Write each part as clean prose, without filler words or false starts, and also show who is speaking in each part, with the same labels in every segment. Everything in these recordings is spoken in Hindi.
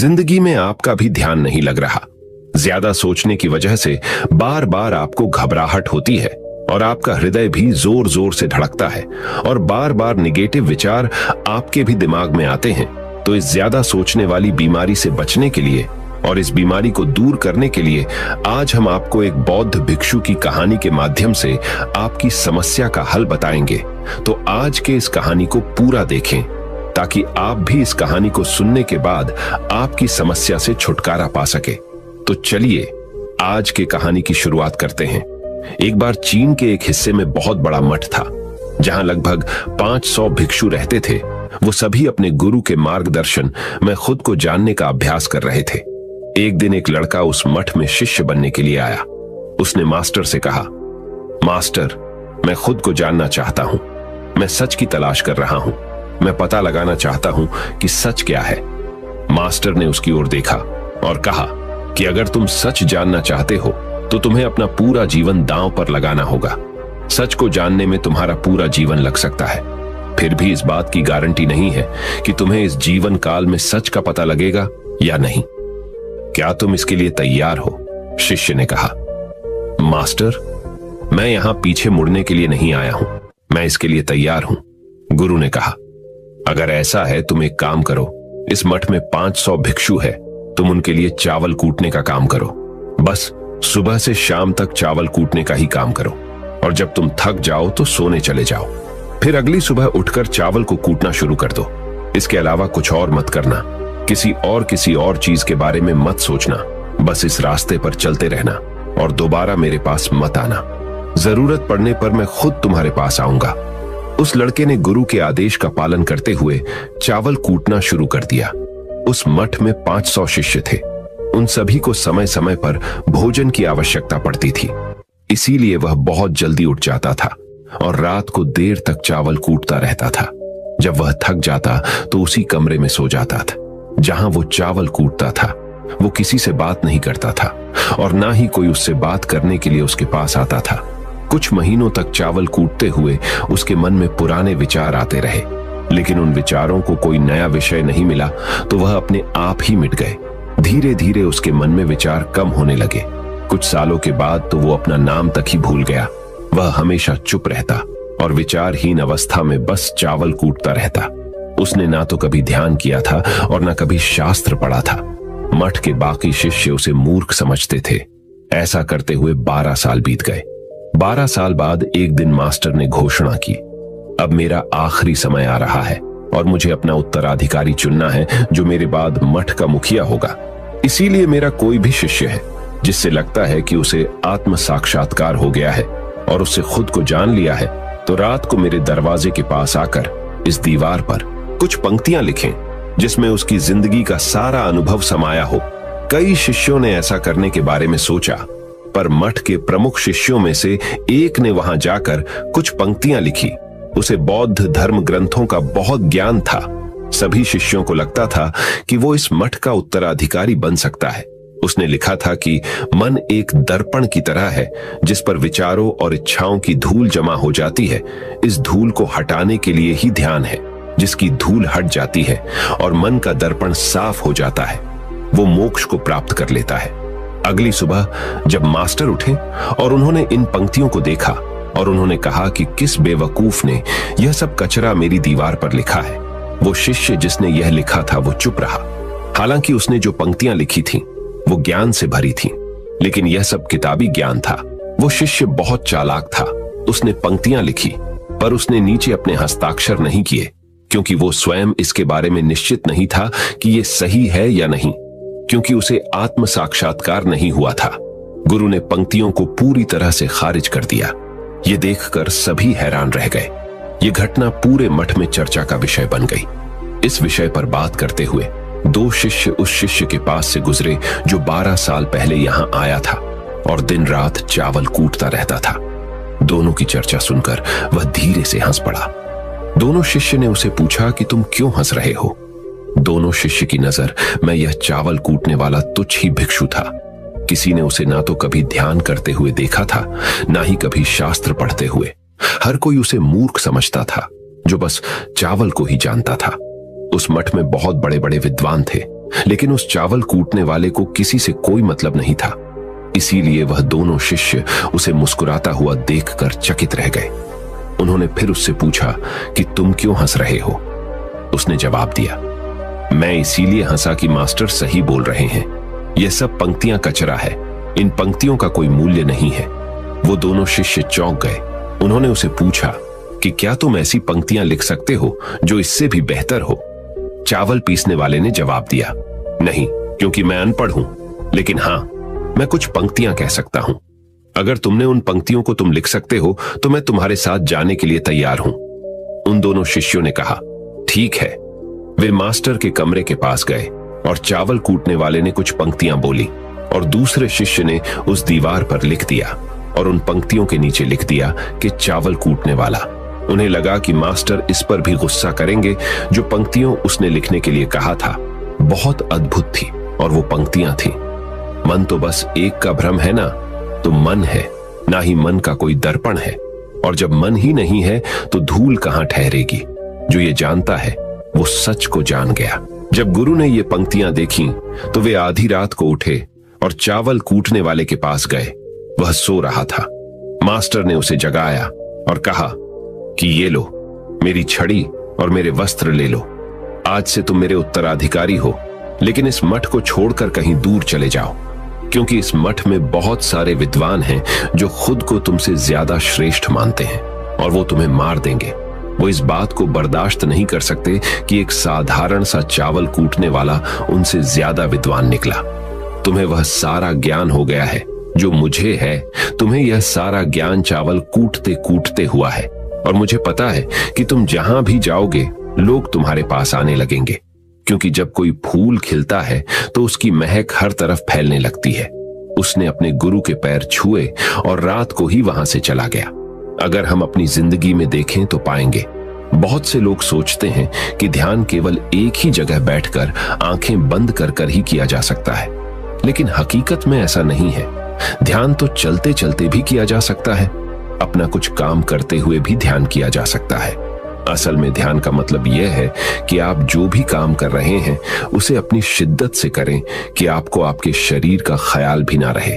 Speaker 1: जिंदगी में आपका भी ध्यान नहीं लग रहा। ज्यादा सोचने की वजह से बार बार आपको घबराहट होती है और आपका हृदय भी जोर जोर से धड़कता है और बार बार निगेटिव विचार आपके भी दिमाग में आते हैं। तो इस ज्यादा सोचने वाली बीमारी से बचने के लिए और इस बीमारी को दूर करने के लिए आज हम आपको एक बौद्ध भिक्षु की कहानी के माध्यम से आपकी समस्या का हल बताएंगे। तो आज के इस कहानी को पूरा देखें ताकि आप भी इस कहानी को सुनने के बाद आपकी समस्या से छुटकारा पा सके। तो चलिए आज के कहानी की शुरुआत करते हैं। एक बार चीन के एक हिस्से में बहुत बड़ा मठ था जहां लगभग 500 भिक्षु रहते थे। वो सभी अपने गुरु के मार्गदर्शन में खुद को जानने का अभ्यास कर रहे थे। एक दिन एक लड़का उस मठ में शिष्य बनने के लिए आया। उसने मास्टर से कहा, मास्टर, मैं खुद को जानना चाहता हूं। मैं सच की तलाश कर रहा हूं। मैं पता लगाना चाहता हूं कि सच क्या है। मास्टर ने उसकी ओर देखा और कहा कि अगर तुम सच जानना चाहते हो तो तुम्हें अपना पूरा जीवन दांव पर लगाना होगा। सच को जानने में तुम्हारा पूरा जीवन लग सकता है, फिर भी इस बात की गारंटी नहीं है कि तुम्हें इस जीवन काल में सच का पता लगेगा या नहीं। क्या तुम इसके लिए तैयार हो? शिष्य ने कहा। मास्टर, मैं यहां पीछे मुड़ने के लिए नहीं आया हूं, मैं इसके लिए तैयार हूं। गुरु ने कहा, अगर ऐसा है तुम एक काम करो, इस मठ में 500 भिक्षु है, तुम उनके लिए चावल कूटने का काम करो। बस सुबह से शाम तक चावल कूटने का ही काम करो और जब तुम थक जाओ तो सोने चले जाओ। फिर अगली सुबह उठकर चावल को कूटना शुरू कर दो। इसके अलावा कुछ और मत करना। किसी और चीज के बारे में मत सोचना। बस इस रास्ते पर चलते रहना और दोबारा मेरे पास मत आना। जरूरत पड़ने पर मैं खुद तुम्हारे पास आऊंगा। उस लड़के ने गुरु के आदेश का पालन करते हुए चावल कूटना शुरू कर दिया। उस मठ में 500 शिष्य थे। उन सभी को समय समय पर भोजन की आवश्यकता पड़ती थी, इसीलिए वह बहुत जल्दी उठ जाता था और रात को देर तक चावल कूटता रहता था। जब वह थक जाता तो उसी कमरे में सो जाता था जहां वो चावल कूटता था। वो किसी से बात नहीं करता था और ना ही कोई उससे बात करने के लिए उसके पास आता था। कुछ महीनों तक चावल कूटते हुए उसके मन में पुराने विचार आते रहे, लेकिन उन विचारों को कोई नया विषय नहीं मिला तो वह अपने आप ही मिट गए। धीरे धीरे उसके मन में विचार कम होने लगे। कुछ सालों के बाद तो वो अपना नाम तक ही भूल गया। वह हमेशा चुप रहता और विचारहीन अवस्था में बस चावल कूटता रहता। उसने ना तो कभी ध्यान किया था और ना कभी शास्त्र पढ़ा था। मठ के बाकी शिष्य उसे मूर्ख समझते थे। ऐसा करते हुए 12 साल बीत गए। 12 साल बाद एक दिन मास्टर ने घोषणा की, अब मेरा आखिरी समय आ रहा है और मुझे अपना उत्तराधिकारी चुनना है जो मेरे बाद मठ का मुखिया होगा। इसीलिए मेरा कोई भी शिष्य है जिससे लगता है कि उसे आत्म साक्षात्कार हो गया है और उससे खुद को जान लिया है, तो रात को मेरे दरवाजे के पास आकर इस दीवार पर कुछ पंक्तियां लिखें जिसमें उसकी जिंदगी का सारा अनुभव समाया हो। कई शिष्यों ने ऐसा करने के बारे में सोचा, पर मठ के प्रमुख शिष्यों में से एक ने वहां जाकर कुछ पंक्तियां लिखी। उसे बौद्ध धर्म ग्रंथों का बहुत ज्ञान था। सभी शिष्यों को लगता था कि वो इस मठ का उत्तराधिकारी बन सकता है। उसने लिखा था कि मन एक दर्पण की तरह है जिस पर विचारों और इच्छाओं की धूल जमा हो जाती है। इस धूल को हटाने के लिए ही ध्यान है। जिसकी धूल हट जाती है और मन का दर्पण साफ हो जाता है, वो मोक्ष को प्राप्त कर लेता है। अगली सुबह जब मास्टर उठे और उन्होंने इन पंक्तियों को देखा और उन्होंने कहा कि किस बेवकूफ ने यह सब कचरा मेरी दीवार पर लिखा है। वो शिष्य जिसने यह लिखा था वो चुप रहा। हालांकि उसने जो पंक्तियां लिखी थीं वो ज्ञान से भरी थीं, लेकिन यह सब किताबी ज्ञान था। वो शिष्य बहुत चालाक था। उसने पंक्तियां लिखी पर उसने नीचे अपने हस्ताक्षर नहीं किए, क्योंकि वो स्वयं इसके बारे में निश्चित नहीं था कि ये सही है या नहीं, क्योंकि उसे आत्म साक्षात्कार नहीं हुआ था। गुरु ने पंक्तियों को पूरी तरह से खारिज कर दिया। ये देखकर सभी हैरान रह गए। ये घटना पूरे मठ में चर्चा का विषय बन गई। इस विषय पर बात करते हुए 2 शिष्य उस शिष्य के पास से गुजरे जो 12 साल पहले यहां आया था और दिन रात चावल कूटता रहता था। दोनों की चर्चा सुनकर वह धीरे से हंस पड़ा। दोनों शिष्य ने उसे पूछा कि तुम क्यों हंस रहे हो? दोनों शिष्य की नजर में यह चावल कूटने वाला तुच्छ ही भिक्षु था। किसी ने उसे ना तो कभी ध्यान करते हुए देखा था, ना ही कभी शास्त्र पढ़ते हुए। हर कोई उसे मूर्ख समझता था जो बस चावल को ही जानता था। उस मठ में बहुत बड़े बड़े विद्वान थे, लेकिन उस चावल कूटने वाले को किसी से कोई मतलब नहीं था। इसीलिए वह दोनों शिष्य उसे मुस्कुराता हुआ देखकर चकित रह गए। उन्होंने फिर उससे पूछा कि तुम क्यों हंस रहे हो? उसने जवाब दिया, मैं इसीलिए हंसा कि मास्टर सही बोल रहे हैं। यह सब पंक्तियां कचरा है, इन पंक्तियों का कोई मूल्य नहीं है। वो दोनों शिष्य चौंक गए। उन्होंने उसे पूछा कि क्या तुम ऐसी पंक्तियां लिख सकते हो जो इससे भी बेहतर हो? चावल पीसने वाले ने जवाब दिया, नहीं, क्योंकि मैं अनपढ़ हूं, लेकिन हां, मैं कुछ पंक्तियां कह सकता हूं। अगर तुमने उन पंक्तियों को तुम लिख सकते हो तो मैं तुम्हारे साथ जाने के लिए तैयार हूं। उन दोनों शिष्यों ने कहा, ठीक है। वे मास्टर के कमरे के पास गए और चावल कूटने वाले ने कुछ पंक्तियां बोली और दूसरे शिष्य ने उस दीवार पर लिख दिया और उन पंक्तियों के नीचे लिख दिया कि चावल कूटने वाला। उन्हें लगा कि मास्टर इस पर भी गुस्सा करेंगे। जो पंक्तियों उसने लिखने के लिए कहा था बहुत अद्भुत थी और वो पंक्तियां थीं, मन तो बस एक का भ्रम है ना, तो मन है, ना ही मन का कोई दर्पण है, और जब मन ही नहीं है तो धूल कहां ठहरेगी। जो ये जानता है वो सच को जान गया। जब गुरु ने ये पंक्तियां देखी तो वे आधी रात को उठे और चावल कूटने वाले के पास गए। वह सो रहा था। मास्टर ने उसे जगाया और कहा कि ये लो, मेरी छड़ी और मेरे वस्त्र ले लो। आज से तुम मेरे उत्तराधिकारी हो, लेकिन इस मठ को छोड़कर कहीं दूर चले जाओ, क्योंकि इस मठ में बहुत सारे विद्वान हैं जो खुद को तुमसे ज्यादा श्रेष्ठ मानते हैं और वो तुम्हें मार देंगे। वो इस बात को बर्दाश्त नहीं कर सकते कि एक साधारण सा चावल कूटने वाला उनसे ज्यादा विद्वान निकला। तुम्हें वह सारा ज्ञान हो गया है जो मुझे है। तुम्हें यह सारा ज्ञान चावल कूटते कूटते हुआ है, और मुझे पता है कि तुम जहां भी जाओगे लोग तुम्हारे पास आने लगेंगे, क्योंकि जब कोई फूल खिलता है तो उसकी महक हर तरफ फैलने लगती है। उसने अपने गुरु के पैर छुए और रात को ही वहां से चला गया। अगर हम अपनी जिंदगी में देखें तो पाएंगे बहुत से लोग सोचते हैं कि ध्यान केवल एक ही जगह बैठकर आंखें बंद कर कर ही किया जा सकता है, लेकिन हकीकत में ऐसा नहीं है। ध्यान तो चलते चलते भी किया जा सकता है, अपना कुछ काम करते हुए भी ध्यान किया जा सकता है। असल में ध्यान का मतलब यह है कि आप जो भी काम कर रहे हैं उसे अपनी शिद्दत से करें कि आपको आपके शरीर का ख्याल भी ना रहे।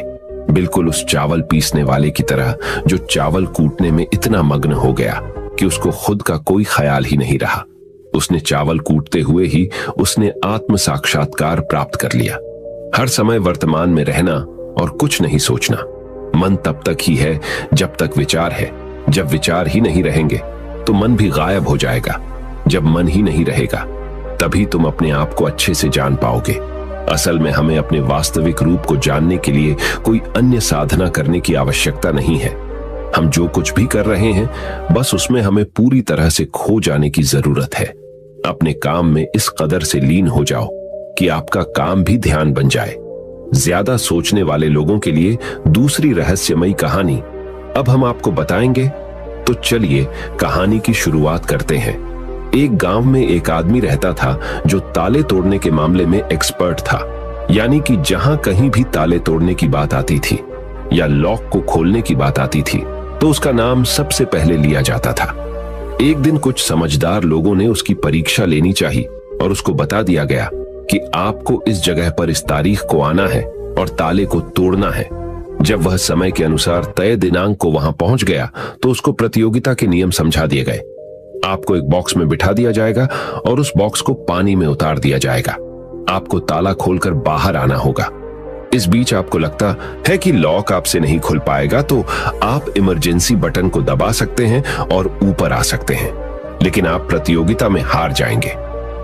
Speaker 1: बिल्कुल उस चावल पीसने वाले की तरह जो चावल कूटने में इतना मग्न हो गया कि उसको खुद का कोई ख्याल ही नहीं रहा। उसने चावल कूटते हुए ही उसने आत्म साक्षात्कार प्राप्त कर लिया। हर समय वर्तमान में रहना और कुछ नहीं सोचना। मन तब तक ही है जब तक विचार है। जब विचार ही नहीं रहेंगे तो मन भी गायब हो जाएगा। जब मन ही नहीं रहेगा तभी तुम अपने आप को अच्छे से जान पाओगे। असल में हमें अपने वास्तविक रूप को जानने के लिए कोई अन्य साधना करने की आवश्यकता नहीं है। हम जो कुछ भी कर रहे हैं बस उसमें हमें पूरी तरह से खो जाने की जरूरत है। अपने काम में इस कदर से लीन हो जाओ कि आपका काम भी ध्यान बन जाए। ज्यादा सोचने वाले लोगों के लिए दूसरी रहस्यमयी कहानी अब हम आपको बताएंगे। तो चलिए कहानी की शुरुआत करते हैं। एक गांव में एक आदमी रहता था जो ताले तोड़ने के मामले में एक्सपर्ट था, यानी कि जहां कहीं भी ताले तोड़ने की बात आती थी या लॉक को खोलने की बात आती थी तो उसका नाम सबसे पहले लिया जाता था। एक दिन कुछ समझदार लोगों ने उसकी परीक्षा लेनी चाहिए और उसको बता दिया गया कि आपको इस जगह पर इस तारीख को आना है और ताले को तोड़ना है। जब वह समय के अनुसार तय दिनांक को वहां पहुंच गया तो उसको प्रतियोगिता के नियम समझा दिए गए। आपको एक बॉक्स में बिठा दिया जाएगा और उस बॉक्स को पानी में उतार दिया जाएगा। आपको ताला खोलकर बाहर आना होगा। इस बीच आपको लगता है कि लॉक आपसे नहीं खुल पाएगा तो आप इमरजेंसी बटन को दबा सकते हैं और ऊपर आ सकते हैं, लेकिन आप प्रतियोगिता में हार जाएंगे।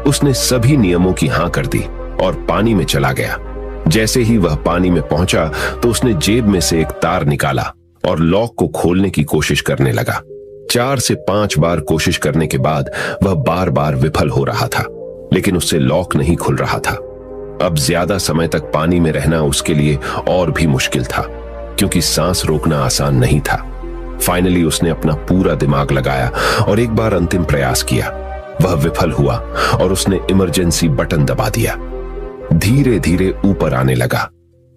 Speaker 1: उसने सभी नियमों की हां कर दी और पानी में चला गया। जैसे ही वह पानी में पहुंचा तो उसने जेब में से एक तार निकाला और लॉक को खोलने की कोशिश करने लगा। 4 से 5 बार कोशिश करने के बाद वह बार बार विफल हो रहा था, लेकिन उससे लॉक नहीं खुल रहा था। अब ज्यादा समय तक पानी में रहना उसके लिए और भी मुश्किल था, क्योंकि सांस रोकना आसान नहीं था। फाइनली उसने अपना पूरा दिमाग लगाया और एक बार अंतिम प्रयास किया। वह विफल हुआ और उसने इमरजेंसी बटन दबा दिया। धीरे धीरे ऊपर आने लगा।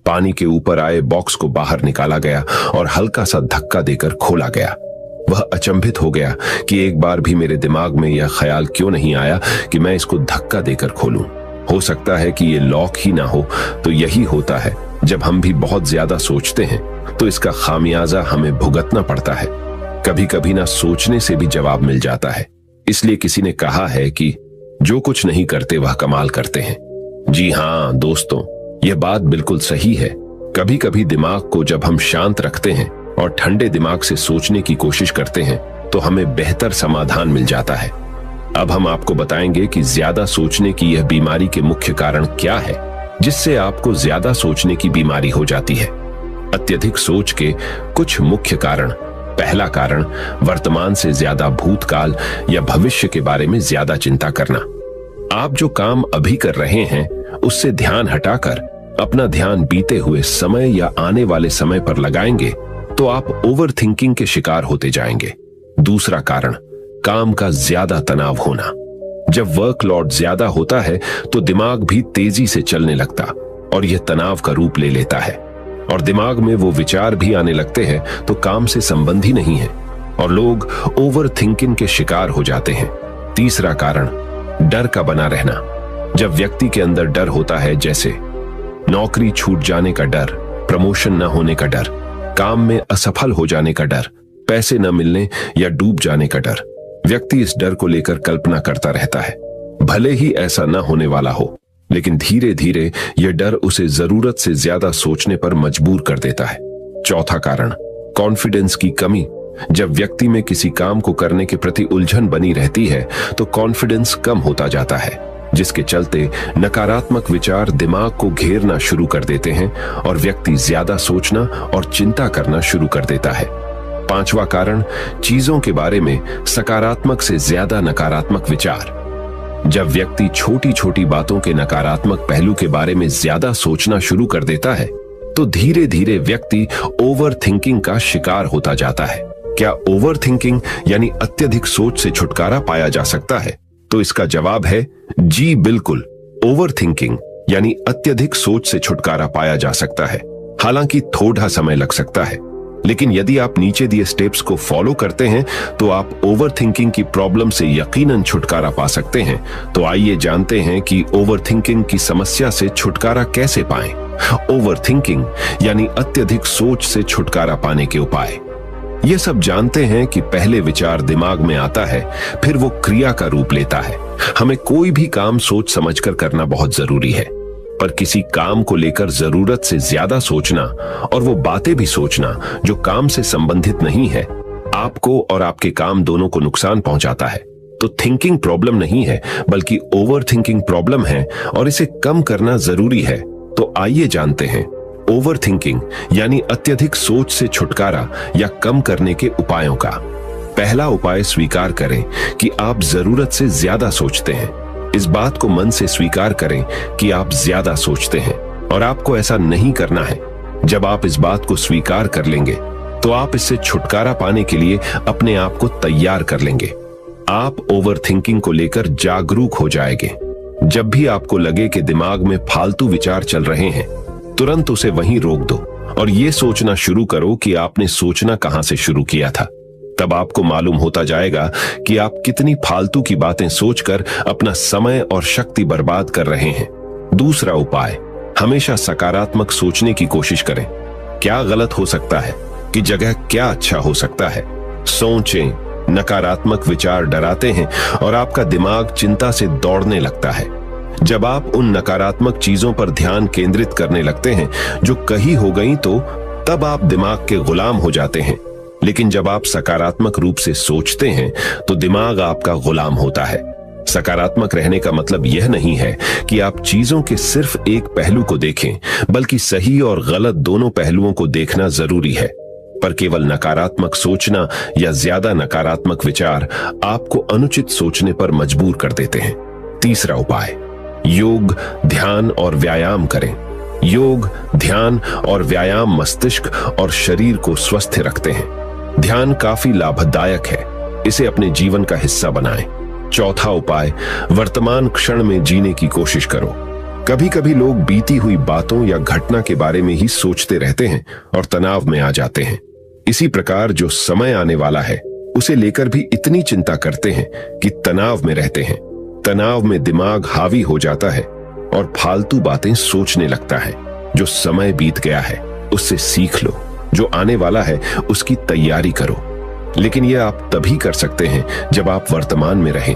Speaker 1: पानी के ऊपर आए बॉक्स को बाहर निकाला गया और हल्का सा धक्का देकर खोला गया। वह अचंभित हो गया कि एक बार भी मेरे दिमाग में यह ख्याल क्यों नहीं आया कि मैं इसको धक्का देकर खोलूं। हो सकता है कि ये लॉक ही ना हो, तो यही होता है जब हम भी बहुत ज्यादा सोचते हैं तो इसका खामियाजा हमें भुगतना पड़ता है। कभी कभी ना सोचने से भी जवाब मिल जाता है। इसलिए किसी ने कहा है कि जो कुछ नहीं करते वह कमाल करते हैं। जी हाँ दोस्तों, यह बात बिल्कुल सही है। कभी कभी दिमाग को जब हम शांत रखते हैं और ठंडे दिमाग से सोचने की कोशिश करते हैं तो हमें बेहतर समाधान मिल जाता है। अब हम आपको बताएंगे कि ज्यादा सोचने की यह बीमारी के मुख्य कारण क्या है, जिससे आपको ज्यादा सोचने की बीमारी हो जाती है। अत्यधिक सोच के कुछ मुख्य कारण। पहला कारण, वर्तमान से ज्यादा भूतकाल या भविष्य के बारे में ज्यादा चिंता करना। आप जो काम अभी कर रहे हैं उससे ध्यान हटाकर अपना ध्यान बीते हुए समय या आने वाले समय पर लगाएंगे तो आप ओवर थिंकिंग के शिकार होते जाएंगे। दूसरा कारण, काम का ज्यादा तनाव होना। जब वर्कलोड ज्यादा होता है तो दिमाग भी तेजी से चलने लगता और यह तनाव का रूप ले लेता है और दिमाग में वो विचार भी आने लगते हैं तो काम से संबंधी नहीं है और लोग ओवर थिंकिंग के शिकार हो जाते हैं। तीसरा कारण, डर का बना रहना। जब व्यक्ति के अंदर डर होता है, जैसे नौकरी छूट जाने का डर, प्रमोशन न होने का डर, काम में असफल हो जाने का डर, पैसे न मिलने या डूब जाने का डर, व्यक्ति इस डर को लेकर कल्पना करता रहता है। भले ही ऐसा न होने वाला हो, लेकिन धीरे धीरे यह डर उसे जरूरत से ज्यादा सोचने पर मजबूर कर देता है। चौथा कारण, कॉन्फिडेंस की कमी। जब व्यक्ति में किसी काम को करने के प्रति उलझन बनी रहती है तो कॉन्फिडेंस कम होता जाता है, जिसके चलते नकारात्मक विचार दिमाग को घेरना शुरू कर देते हैं और व्यक्ति ज्यादा सोचना और चिंता करना शुरू कर देता है। पांचवा कारण, चीजों के बारे में सकारात्मक से ज्यादा नकारात्मक विचार। जब व्यक्ति छोटी छोटी बातों के नकारात्मक पहलू के बारे में ज्यादा सोचना शुरू कर देता है तो धीरे धीरे व्यक्ति ओवर थिंकिंग का शिकार होता जाता है। क्या ओवर थिंकिंग यानी अत्यधिक सोच से छुटकारा पाया जा सकता है? तो इसका जवाब है जी बिल्कुल। ओवर थिंकिंग यानी अत्यधिक सोच से छुटकारा पाया जा सकता है, हालांकि थोड़ा समय लग सकता है, लेकिन यदि आप नीचे दिए स्टेप्स को फॉलो करते हैं तो आप ओवर थिंकिंग की प्रॉब्लम से यकीनन छुटकारा पा सकते हैं। तो आइए जानते हैं कि ओवर थिंकिंग की समस्या से छुटकारा कैसे पाएं। ओवर थिंकिंग यानी अत्यधिक सोच से छुटकारा पाने के उपाय। ये सब जानते हैं कि पहले विचार दिमाग में आता है, फिर वो क्रिया का रूप लेता है। हमें कोई भी काम सोच समझकर करना बहुत जरूरी है, पर किसी काम को लेकर जरूरत से ज्यादा सोचना और वो बातें भी सोचना जो काम से संबंधित नहीं है, आपको और आपके काम दोनों को नुकसान पहुंचाता है। तो थिंकिंग प्रॉब्लम नहीं है, बल्कि ओवर थिंकिंग प्रॉब्लम है और इसे कम करना जरूरी है। तो आइए जानते हैं ओवर थिंकिंग यानी अत्यधिक सोच से छुटकारा या कम करने के उपायों का। पहला उपाय, स्वीकार करें कि आप जरूरत से ज्यादा सोचते हैं। इस बात को मन से स्वीकार करें कि आप ज्यादा सोचते हैं और आपको ऐसा नहीं करना है। जब आप इस बात को स्वीकार कर लेंगे तो आप इससे छुटकारा पाने के लिए अपने आप को तैयार कर लेंगे। आप ओवर थिंकिंग को लेकर जागरूक हो जाएंगे। जब भी आपको लगे कि दिमाग में फालतू विचार चल रहे हैं, तुरंत उसे वहीं रोक दो और ये सोचना शुरू करो कि आपने सोचना कहां से शुरू किया था। तब आपको मालूम होता जाएगा कि आप कितनी फालतू की बातें सोचकर अपना समय और शक्ति बर्बाद कर रहे हैं। दूसरा उपाय, हमेशा सकारात्मक सोचने की कोशिश करें। क्या गलत हो सकता है कि जगह क्या अच्छा हो सकता है। सोचें। नकारात्मक विचार डराते हैं और आपका दिमाग चिंता से दौड़ने लगता है। जब आप उन नकारात्मक चीजों पर ध्यान केंद्रित करने लगते हैं जो कही हो गई, तो तब आप दिमाग के गुलाम हो जाते हैं। लेकिन जब आप सकारात्मक रूप से सोचते हैं तो दिमाग आपका गुलाम होता है। सकारात्मक रहने का मतलब यह नहीं है कि आप चीजों के सिर्फ एक पहलू को देखें, बल्कि सही और गलत दोनों पहलुओं को देखना जरूरी है। पर केवल नकारात्मक सोचना या ज्यादा नकारात्मक विचार आपको अनुचित सोचने पर मजबूर कर देते हैं। तीसरा उपाय, योग, ध्यान और व्यायाम करें। योग, ध्यान और व्यायाम मस्तिष्क और शरीर को स्वस्थ रखते हैं। ध्यान काफी लाभदायक है, इसे अपने जीवन का हिस्सा बनाएं। चौथा उपाय, वर्तमान क्षण में जीने की कोशिश करो। कभी कभी लोग बीती हुई बातों या घटना के बारे में ही सोचते रहते हैं और तनाव में आ जाते हैं। इसी प्रकार जो समय आने वाला है उसे लेकर भी इतनी चिंता करते हैं कि तनाव में रहते हैं। तनाव में दिमाग हावी हो जाता है और फालतू बातें सोचने लगता है। जो समय बीत गया है उससे सीख लो, जो आने वाला है उसकी तैयारी करो। लेकिन यह आप तभी कर सकते हैं जब आप वर्तमान में रहें।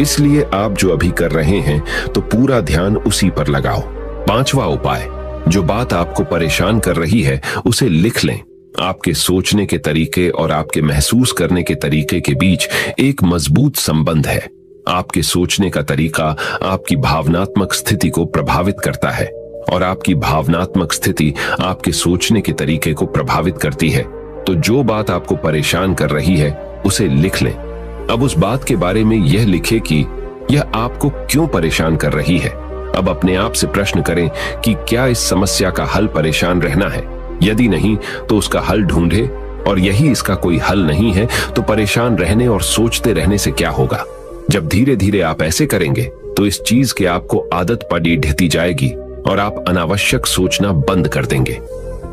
Speaker 1: इसलिए आप जो अभी कर रहे हैं तो पूरा ध्यान उसी पर लगाओ। 5वां उपाय, जो बात आपको परेशान कर रही है उसे लिख लें। आपके सोचने के तरीके और आपके महसूस करने के तरीके के बीच एक मजबूत संबंध है। आपके सोचने का तरीका आपकी भावनात्मक स्थिति को प्रभावित करता है और आपकी भावनात्मक स्थिति आपके सोचने के तरीके को प्रभावित करती है। तो जो बात आपको परेशान कर रही है उसे लिख लें। अब उस बात के बारे में यह लिखें कि यह आपको क्यों परेशान कर रही है। अब अपने आप से प्रश्न करें कि क्या इस समस्या का हल परेशान रहना है। यदि नहीं तो उसका हल ढूंढे, और यही इसका कोई हल नहीं है तो परेशान रहने और सोचते रहने से क्या होगा। जब धीरे धीरे आप ऐसे करेंगे तो इस चीज की आपको आदत पड़ी ढहती जाएगी और आप अनावश्यक सोचना बंद कर देंगे।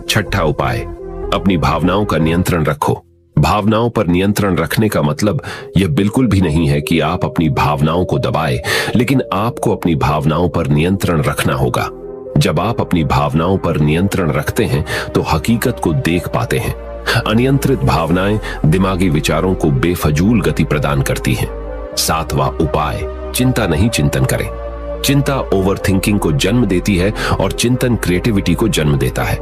Speaker 1: 6वां उपाय, अपनी भावनाओं का नियंत्रण रखो। भावनाओं पर नियंत्रण रखने का मतलब यह बिल्कुल भी नहीं है कि आप अपनी भावनाओं को दबाएं, लेकिन आपको अपनी भावनाओं पर नियंत्रण रखना होगा। जब आप अपनी भावनाओं पर नियंत्रण रखते हैं तो हकीकत को देख पाते हैं। अनियंत्रित भावनाएं दिमागी विचारों को बेफजूल गति प्रदान करती हैं। 7वां उपाय, चिंता नहीं चिंतन करें। चिंता ओवरथिंकिंग को जन्म देती है और चिंतन क्रिएटिविटी को जन्म देता है।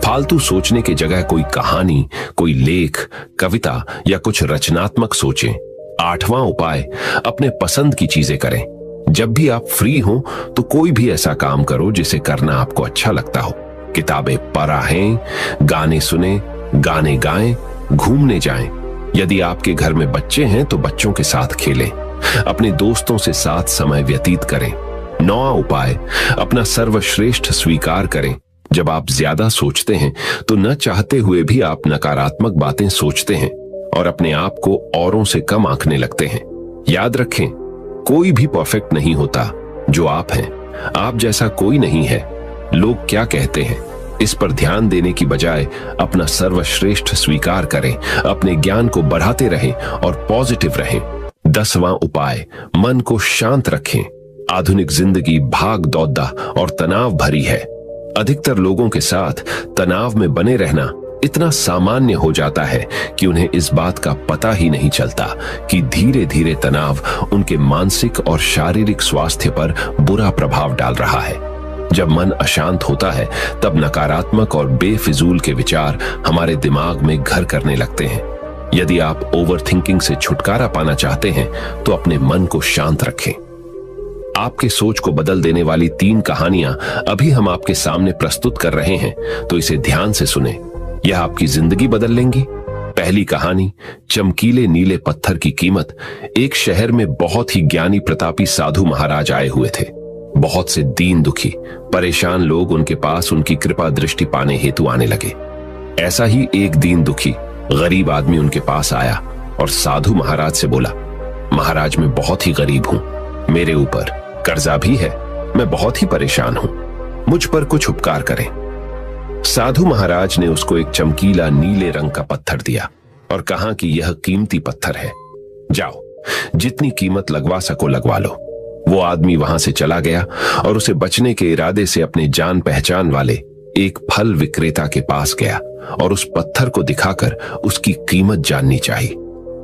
Speaker 1: फालतू सोचने की जगह कोई कहानी, कोई लेख, कविता या कुछ रचनात्मक सोचें। 8वां उपाय, अपने पसंद की चीजें करें। जब भी आप फ्री हो तो कोई भी ऐसा काम करो जिसे करना आपको अच्छा लगता हो। किताबें पढ़ें, गाने सुने, गाने गाएं, घूमने जाएं। यदि आपके घर में बच्चे हैं तो बच्चों के साथ खेलें। अपने दोस्तों से साथ समय व्यतीत करें। 9वां उपाय, अपना सर्वश्रेष्ठ स्वीकार करें। जब आप ज्यादा सोचते हैं तो न चाहते हुए भी आप नकारात्मक बातें सोचते हैं और अपने आप को औरों से कम आंकने लगते हैं। याद रखें, कोई भी परफेक्ट नहीं होता। जो आप हैं, आप जैसा कोई नहीं है। लोग क्या कहते हैं इस पर ध्यान देने की बजाय अपना सर्वश्रेष्ठ स्वीकार करें, अपने ज्ञान को बढ़ाते रहें और पॉजिटिव रहें। 10वां उपाय, मन को शांत रखें। आधुनिक जिंदगी भाग दौड़ और तनाव भरी है। अधिकतर लोगों के साथ तनाव में बने रहना इतना सामान्य हो जाता है कि उन्हें इस बात का पता ही नहीं चलता कि धीरे धीरे तनाव उनके मानसिक और शारीरिक स्वास्थ्य पर बुरा प्रभाव डाल रहा है। जब मन अशांत होता है तब नकारात्मक और बेफिजूल के विचार हमारे दिमाग में घर करने लगते हैं। यदि आप ओवरथिंकिंग से छुटकारा पाना चाहते हैं तो अपने मन को शांत रखें। आपके सोच को बदल देने वाली 3 कहानियां अभी हम आपके सामने प्रस्तुत कर रहे हैं, तो इसे ध्यान से सुने। यह आपकी जिंदगी बदल लेंगी। पहली कहानी, चमकीले नीले पत्थर की कीमत। एक शहर में बहुत ही ज्ञानी प्रतापी साधु महाराज आए हुए थे। बहुत से दीन दुखी परेशान लोग उनके पास उनकी कृपा दृष्टि पाने हेतु आने लगे। ऐसा ही एक दीन दुखी गरीब आदमी उनके पास आया और साधु महाराज से बोला, महाराज मैं बहुत ही गरीब हूं, मेरे ऊपर कर्जा भी है, मैं बहुत ही परेशान हूं, मुझ पर कुछ उपकार करें। साधु महाराज ने उसको एक चमकीला नीले रंग का पत्थर दिया और कहा कि यह कीमती पत्थर है, जाओ जितनी कीमत लगवा सको लगवा लो। वो आदमी वहां से चला गया और उसे बचने के इरादे से अपने जान पहचान वाले एक फल विक्रेता के पास गया और उस पत्थर को दिखाकर उसकी कीमत जाननी चाहिए।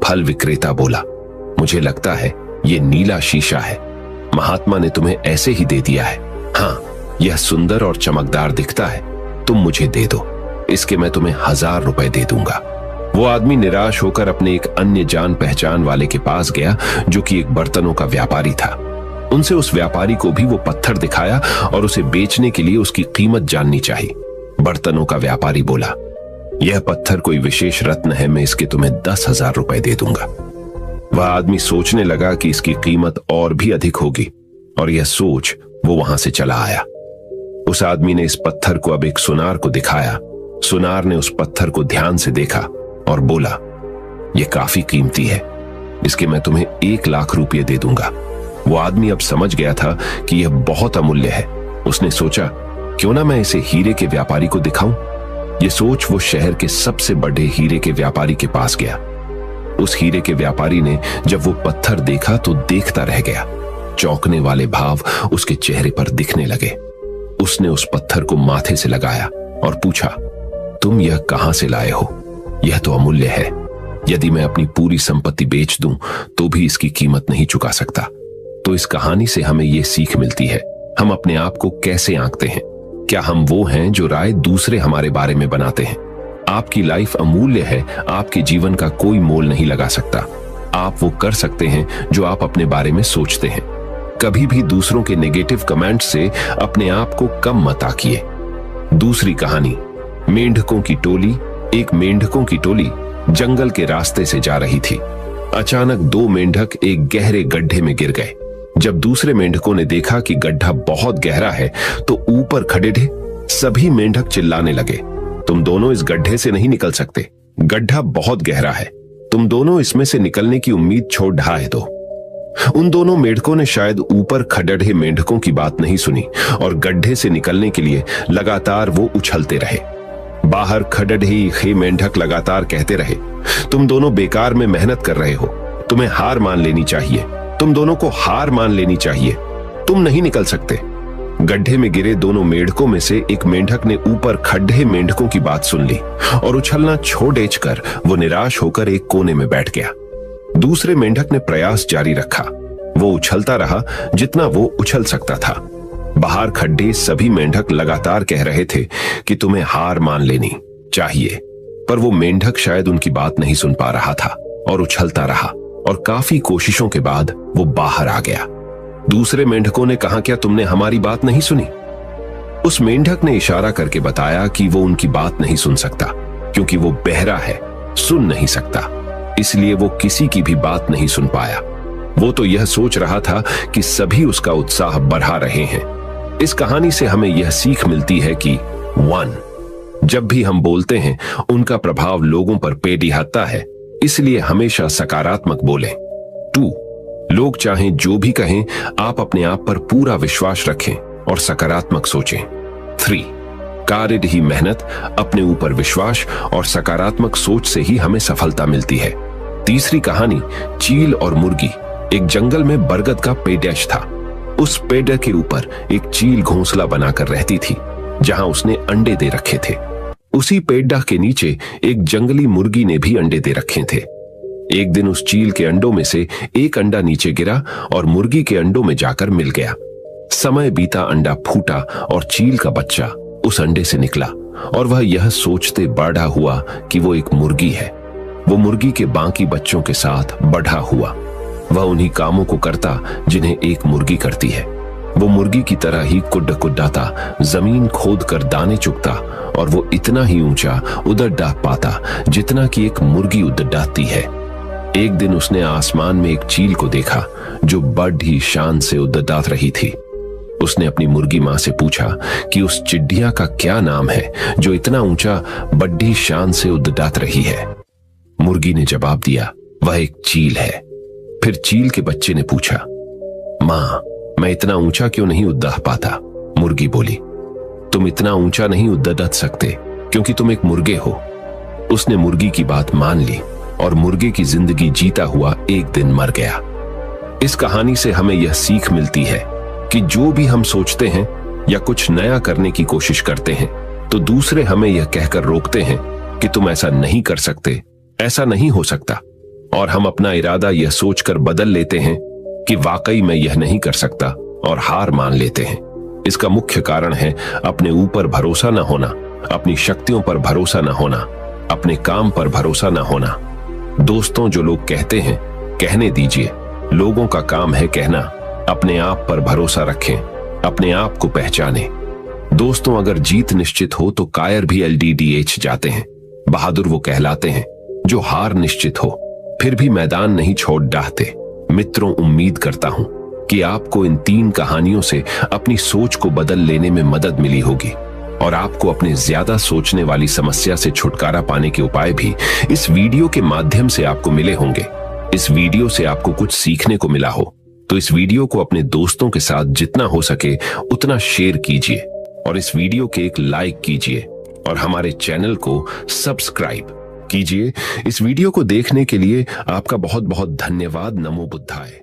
Speaker 1: फल विक्रेता बोला, मुझे लगता है ये नीला शीशा है, महात्मा ने तुम्हें ऐसे ही दे दिया है। हाँ, यह सुंदर और चमकदार दिखता है, तुम मुझे दे दो, इसके मैं तुम्हें 1000 रुपए दे दूंगा। वो आदमी निराश होकर अपने एक अन्य जान पहचान वाले के पास गया जो कि एक बर्तनों का व्यापारी था। उनसे उस व्यापारी को भी वो पत्थर दिखाया और उसे बेचने के लिए उसकी कीमत जाननी चाहिए। बर्तनों का व्यापारी बोला, यह पत्थर कोई विशेष रत्न है, मैं इसके तुम्हें 10,000 रुपए दे दूंगा। वह आदमी सोचने लगा कि इसकी कीमत और भी अधिक होगी और यह सोच वो वहां से चला आया। उस आदमी ने इस पत्थर को अब एक सुनार को दिखाया। सुनार ने उस पत्थर को ध्यान से देखा और बोला, यह काफी कीमती है, इसके मैं तुम्हें 1 लाख रुपये दे दूंगा। वो आदमी अब समझ गया था कि यह बहुत अमूल्य है। उसने सोचा, क्यों ना मैं इसे हीरे के व्यापारी को दिखाऊं। यह सोच वो शहर के सबसे बड़े हीरे के व्यापारी के पास गया। उस हीरे के व्यापारी ने जब वो पत्थर देखा तो देखता रह गया। चौंकने वाले भाव उसके चेहरे पर दिखने लगे। उसने उस पत्थर को माथे से लगाया और पूछा, तुम यह कहां से लाए हो? यह तो अमूल्य है। यदि मैं अपनी पूरी संपत्ति बेच दूं तो भी इसकी कीमत नहीं चुका सकता। तो इस कहानी से हमें यह सीख मिलती है, हम अपने आप को कैसे आंकते हैं। क्या हम वो हैं जो राय दूसरे हमारे बारे में बनाते हैं? आपकी लाइफ अमूल्य है, आपके जीवन का कोई मोल नहीं लगा सकता। आप वो कर सकते हैं जो आप अपने बारे में सोचते हैं। कभी भी दूसरों के नेगेटिव कमेंट से अपने आप को कम मत आंकिए। दूसरी कहानी, मेंढकों की टोली। एक मेंढकों की टोली जंगल के रास्ते से जा रही थी। अचानक दो मेंढक एक गहरे गड्ढे में गिर गए। जब दूसरे मेंढकों ने देखा कि गड्ढा बहुत गहरा है तो ऊपर खड़े थे सभी मेंढक चिल्लाने लगे, तुम दोनों इस गड्ढे से नहीं निकल सकते, गड्ढा बहुत गहरा है, तुम दोनों इसमें से निकलने की उम्मीद छोड़ ढाए दो। उन दोनों मेंढकों ने शायद ऊपर खड़े मेंढकों की बात नहीं सुनी और गड्ढे से निकलने के लिए लगातार वो उछलते रहे। बाहर खड़े मेंढक लगातार कहते रहे, तुम दोनों बेकार में मेहनत कर रहे हो, तुम्हें हार मान लेनी चाहिए, तुम दोनों को हार मान लेनी चाहिए, तुम नहीं निकल सकते। गड्ढे में गिरे दोनों मेंढकों में से एक मेंढक ने ऊपर खड़े मेंढकों की बात सुन ली और उछलना छोड़ कर वो निराश होकर एक कोने में बैठ गया। दूसरे मेंढक ने प्रयास जारी रखा। वो उछलता रहा जितना वो उछल सकता था। बाहर खड्डे सभी मेंढक लगातार कह रहे थे कि तुम्हें हार मान लेनी चाहिए, पर वो मेंढक शायद उनकी बात नहीं सुन पा रहा था और उछलता रहा और काफी कोशिशों के बाद वो बाहर आ गया। दूसरे मेंढकों ने कहा, क्या तुमने हमारी बात नहीं सुनी? उस मेंढक ने इशारा करके बताया कि वो उनकी बात नहीं सुन सकता क्योंकि वो बहरा है, सुन नहीं सकता, इसलिए वो किसी की भी बात नहीं सुन पाया। वो तो यह सोच रहा था कि सभी उसका उत्साह बढ़ा रहे हैं। इस कहानी से हमें यह सीख मिलती है कि 1. जब भी हम बोलते हैं उनका प्रभाव लोगों पर पेड़िहाता है, इसलिए हमेशा सकारात्मक बोलें। 2. लोग चाहें जो भी कहें, आप अपने आप पर पूरा विश्वास रखें और सकारात्मक सोचें। 3. कार्य ही मेहनत, अपने ऊपर विश्वास और सकारात्मक सोच से ही हमें सफलता मिलती है। तीसरी कहानी, चील और मुर्गी। एक जंगल में बरगद का पेड़ था। उस पेड़ के ऊपर एक चील घोंसला बनाकर रहती थी जहां उसने अंडे दे रखे थे। उसी पेड़ के नीचे एक जंगली मुर्गी ने भी अंडे दे रखे थे। एक दिन उस चील के अंडों में से एक अंडा नीचे गिरा और मुर्गी के अंडों में जाकर मिल गया। समय बीता, अंडा फूटा और चील का बच्चा उस अंडे से निकला और वह यह सोचते बड़ा हुआ कि वो एक मुर्गी है। वो मुर्गी के बाकी बच्चों के साथ बढ़ा हुआ। वह उन्हीं कामों को करता जिन्हें एक मुर्गी करती है। वो मुर्गी की तरह ही कुड्डाता, जमीन खोद कर दाने चुगता और वो इतना ही ऊंचा उड़द डाह पाता जितना कि एक मुर्गी उड़द डाहती है। एक दिन उसने आसमान में एक चील को देखा जो बड़ी शान से उड़द डाह रही थी। उसने अपनी मुर्गी मां से पूछा कि उस चिड़िया का क्या नाम है जो इतना ऊंचा बड़ी शान से उड़द डाह रही है। मुर्गी ने जवाब दिया, वह एक चील है। फिर चील के बच्चे ने पूछा, मां, मैं इतना ऊंचा क्यों नहीं उड़ पाता? मुर्गी बोली, तुम इतना ऊंचा नहीं उड़ सकते क्योंकि तुम एक मुर्गे हो। उसने मुर्गी की बात मान ली और मुर्गे की जिंदगी जीता हुआ एक दिन मर गया। इस कहानी से हमें यह सीख मिलती है कि जो भी हम सोचते हैं या कुछ नया करने की कोशिश करते हैं तो दूसरे हमें यह कहकर रोकते हैं कि तुम ऐसा नहीं कर सकते, ऐसा नहीं हो सकता, और हम अपना इरादा यह सोचकर बदल लेते हैं कि वाकई मैं यह नहीं कर सकता और हार मान लेते हैं। इसका मुख्य कारण है अपने ऊपर भरोसा न होना, अपनी शक्तियों पर भरोसा न होना, अपने काम पर भरोसा न होना। दोस्तों, जो लोग कहते हैं कहने दीजिए, लोगों का काम है कहना। अपने आप पर भरोसा रखें, अपने आप को पहचानें। दोस्तों, अगर जीत निश्चित हो तो कायर भी LDDH जाते हैं। बहादुर वो कहलाते हैं जो हार निश्चित हो फिर भी मैदान नहीं छोड़ डाहते। मित्रों, उम्मीद करता हूं कि आपको इन 3 कहानियों से अपनी सोच को बदल लेने में मदद मिली होगी और आपको अपने ज्यादा सोचने वाली समस्या से छुटकारा पाने के उपाय भी इस वीडियो के माध्यम से आपको मिले होंगे। इस वीडियो से आपको कुछ सीखने को मिला हो तो इस वीडियो को अपने दोस्तों के साथ जितना हो सके उतना शेयर कीजिए और इस वीडियो के एक लाइक कीजिए और हमारे चैनल को सब्सक्राइब कीजिए। इस वीडियो को देखने के लिए आपका बहुत बहुत धन्यवाद। नमो बुद्धाय।